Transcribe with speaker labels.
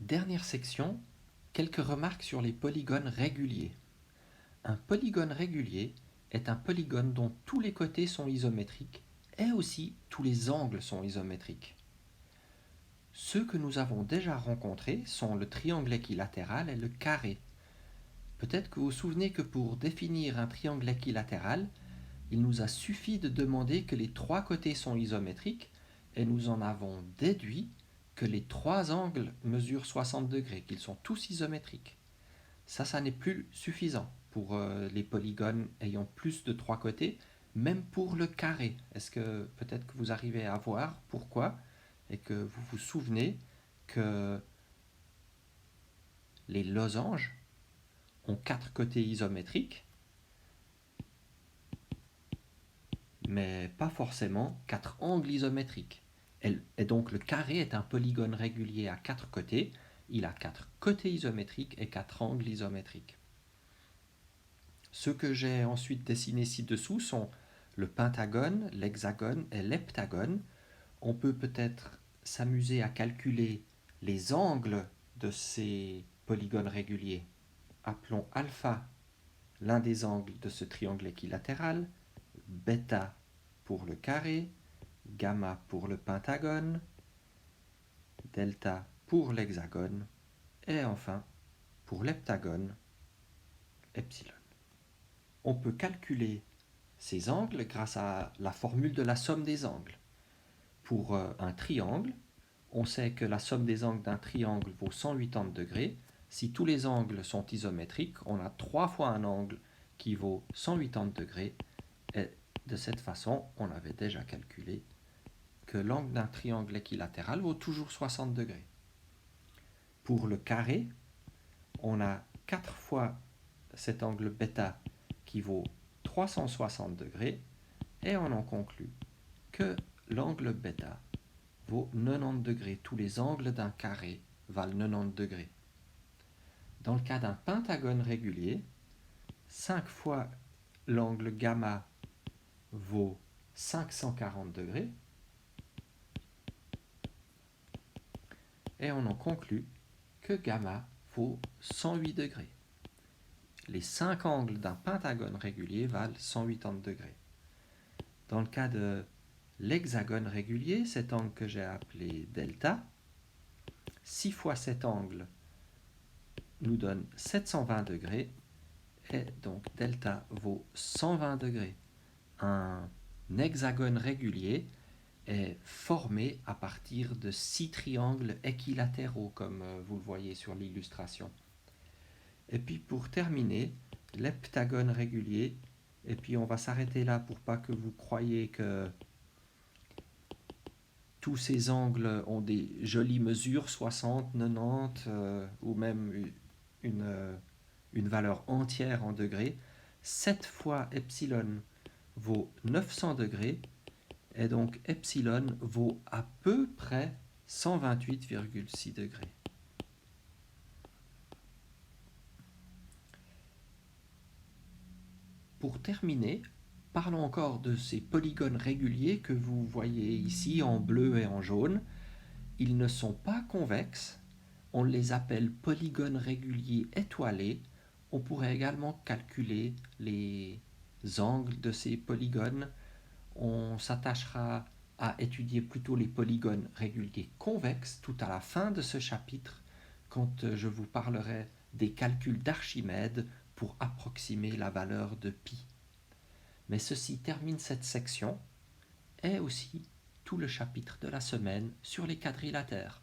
Speaker 1: Dernière section, quelques remarques sur les polygones réguliers. Un polygone régulier est un polygone dont tous les côtés sont isométriques et aussi tous les angles sont isométriques. Ceux que nous avons déjà rencontrés sont le triangle équilatéral et le carré. Peut-être que vous vous souvenez que pour définir un triangle équilatéral, il nous a suffi de demander que les trois côtés sont isométriques et nous en avons déduit que les trois angles mesurent 60 degrés, qu'ils sont tous isométriques. Ça n'est plus suffisant pour les polygones ayant plus de trois côtés, même pour le carré. Est-ce que peut-être que vous arrivez à voir pourquoi et que vous vous souvenez que les losanges ont quatre côtés isométriques, mais pas forcément quatre angles isométriques. Et donc le carré est un polygone régulier à quatre côtés. Il a quatre côtés isométriques et quatre angles isométriques. Ceux que j'ai ensuite dessinés ci-dessous sont le pentagone, l'hexagone et l'heptagone. On peut peut-être s'amuser à calculer les angles de ces polygones réguliers. Appelons alpha l'un des angles de ce triangle équilatéral, bêta pour le carré, gamma pour le pentagone, delta pour l'hexagone et enfin pour l'heptagone, epsilon. On peut calculer ces angles grâce à la formule de la somme des angles. Pour un triangle, on sait que la somme des angles d'un triangle vaut 180 degrés. Si tous les angles sont isométriques, on a 3 fois un angle qui vaut 180 degrés. Et de cette façon, on avait déjà calculé que l'angle d'un triangle équilatéral vaut toujours 60 degrés. Pour le carré, on a 4 fois cet angle bêta qui vaut 360 degrés et on en conclut que l'angle bêta vaut 90 degrés. Tous les angles d'un carré valent 90 degrés. Dans le cas d'un pentagone régulier, 5 fois l'angle gamma vaut 540 degrés et on en conclut que gamma vaut 108 degrés. Les 5 angles d'un pentagone régulier valent 180 degrés. Dans le cas de l'hexagone régulier, cet angle que j'ai appelé delta, 6 fois cet angle nous donne 720 degrés et donc delta vaut 120 degrés. Un hexagone régulier est formé à partir de 6 triangles équilatéraux comme vous le voyez sur l'illustration. Et puis pour terminer, l'heptagone régulier, et puis on va s'arrêter là pour pas que vous croyiez que tous ces angles ont des jolies mesures, 60, 90 ou même une valeur entière en degrés. 7 fois epsilon vaut 900 degrés et donc epsilon vaut à peu près 128,6 degrés. Pour terminer, parlons encore de ces polygones réguliers que vous voyez ici en bleu et en jaune. Ils ne sont pas convexes, on les appelle polygones réguliers étoilés. On pourrait également calculer les angles de ces polygones. On s'attachera à étudier plutôt les polygones réguliers convexes tout à la fin de ce chapitre, quand je vous parlerai des calculs d'Archimède pour approximer la valeur de pi. Mais ceci termine cette section et aussi tout le chapitre de la semaine sur les quadrilatères.